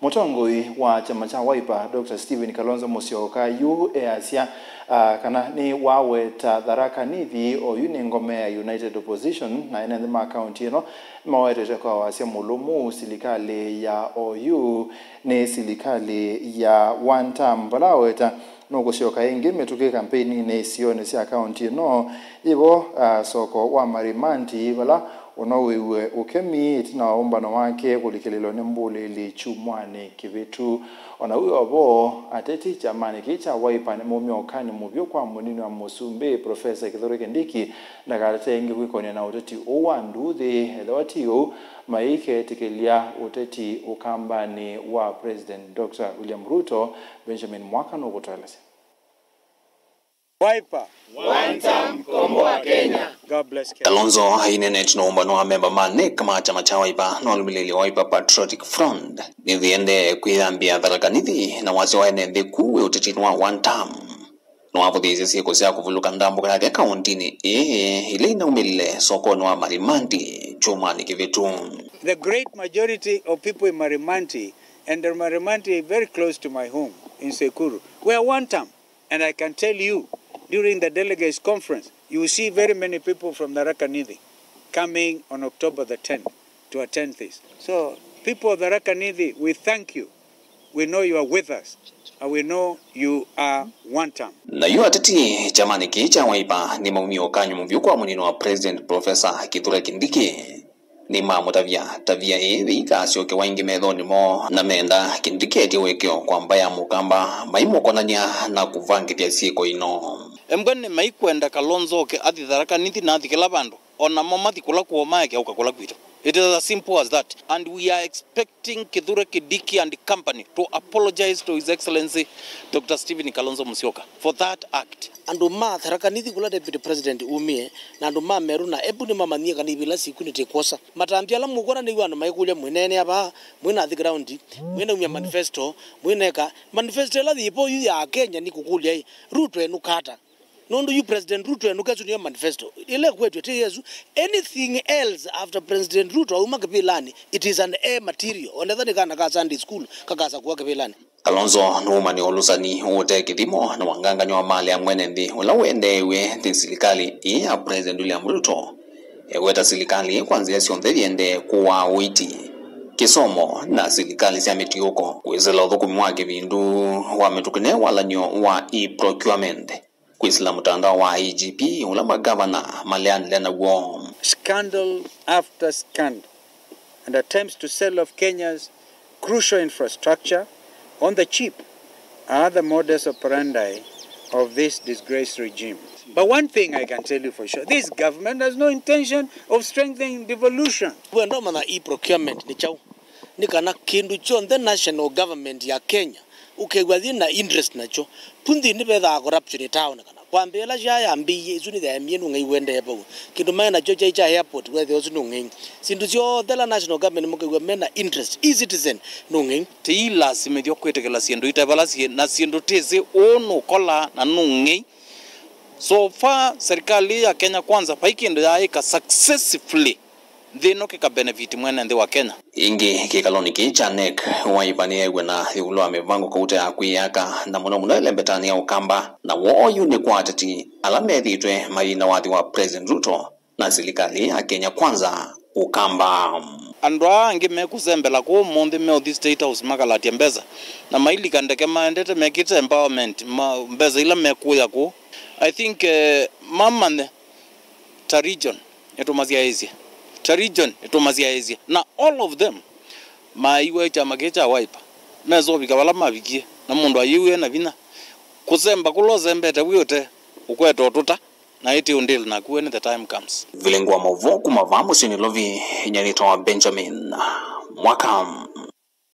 Mutongoi wa chama cha Wiper Dr. Stephen Kalonzo Musyoka yu easia kana ni waweta Tharaka Nithi o yuni ngome ya United Opposition na ene ma county no mawete kwa wasia mulumu silikali ya OU ni silikali ya one term balaweta no gusyoka ingi metuke kampeni ne sione sia county no ibo soko wa marimanti bala unowewe ukemi itina ombano wake kulikililo nembule li chumwane kivitu ona uyo abo ateti chamani kicha Wiper mumyo kani mubyo kwa munini wa Musumbe Professor Kithure Kindiki ndagarate ingi kwikone na uteti owanduthi edwatiyo maike tikilia uteti ukambani wa President Dr. William Ruto Benjamin Mwakano kutweleza Wiper one term komboa Kenya. God bless Kenya. Kalonzo hainenet no mbano amemba mane kama chama cha Wiper no lumilili Wiper Patriotic Front ni viende kuiambia Tharaka Nithi na wasi waende kuwe uteti wa one term no hapo hizi siku za kuvuluka ndambo kwa county ni ile ina umilile soko no Marimanti chumani kivitu. The great majority of people in Marimanti and the Marimanti very close to my home in Sekuru were one term, and I can tell you during the delegates conference, you will see very many people from Tharaka Nithi coming on October the 10th to attend this. So, people of Tharaka Nithi, we thank you. We know you are with us, and we know you are one term. Na yu atati chamani kicha Wiper ni maumio kanyu mvyo kwa munino wa President Professor Kithure Kindiki ni tavia ikasyo ke waingi medhoni mo na menda Kindiki eti wekyo kwa mbaya mukamba maimokonania na kuvangithia sieko ino. Mgani maikwenda Kalonzo ke athi Tharaka Nithi na athi kila bandu ona mamathi kula kuoma yake uka kula kwitu. It is as simple as that, and we are expecting Kithure Kindiki and company to apologize to His Excellency Dr. Stephen Kalonzo Musyoka for that act. Andu ma Tharaka Nithi kula deputy president umie na andu ma meruna ebu ni mama niye kanibila siku ni tekosa matambia la mugona ni wanu maikulia mwenene aba mwina the ground mwina umya manifesto mwineka manifesto la ipo yu ya Kenya ni kukulia Ruto enukata Nondo you President Ruto enuka tuniya manifesto ile kwetu eti Yesu anything else after President Ruto umakapilani it is an air material onadhani kana ka Sunday school kakasa kuwa kapilani. Kalonzo numani olusani wote kidimo na wanganga nywa mali ya mwenendi ulawendewe ti silikali ya President William Ruto eweta silikali kwanzia sionde yende kuwa witi kisomo na silikali sia metioko kwezela udhuku mwake vindu wametukine wala nyo wa e-procurement kwisila mutandao wa IGP ulama governor Malian Lena Wong. Scandal after scandal and attempts to sell off Kenya's crucial infrastructure on the cheap are the modus operandi of this disgraced regime. But one thing I can tell you for sure, this government has no intention of strengthening devolution. Wendo mana e-procurement ni chau ni kana kindu chon the national government ya Kenya ukegwathi na interest nacho pundi ni betha corruption town kana kwambela ya mbiye izuni the mienu ngai wende yebo kindu maana chocha cha airport where those no ngai sindu sio the national government mukegwa mena interest e citizen no ngai Ti lazima dio kwetekela siendo itabala na siendo tese ono kola na no ngai. So far serikali ya Kenya kwanza paikiendo ya eka successfully thino kika benefit mwene ndi wa Kenya ingi kikaloni kichanek waibani ewe na yulo amevango kauta ya kuyaka na muna elembetani ya ukamba na woyu ni kwa atati alamethitwe maina wathi wa President Ruto na silikali ya Kenya kwanza ukamba andwa angi mekusembela ko monde me of state house makalati mbeza na maili kandeke maendete mekite empowerment mbeza ila mekuya ko I think mama ta region etomazia ezi region etomazia ezi na all of them maiwe chama kecha Wiper mezobika wala mabikie na mundu ayiwe na vina kuzemba kulozembete wiyote ukweto tuta na eti undil na when the time comes vilengwa mavoku mavamu sinilovi nyanitoa Benjamin Mwakam.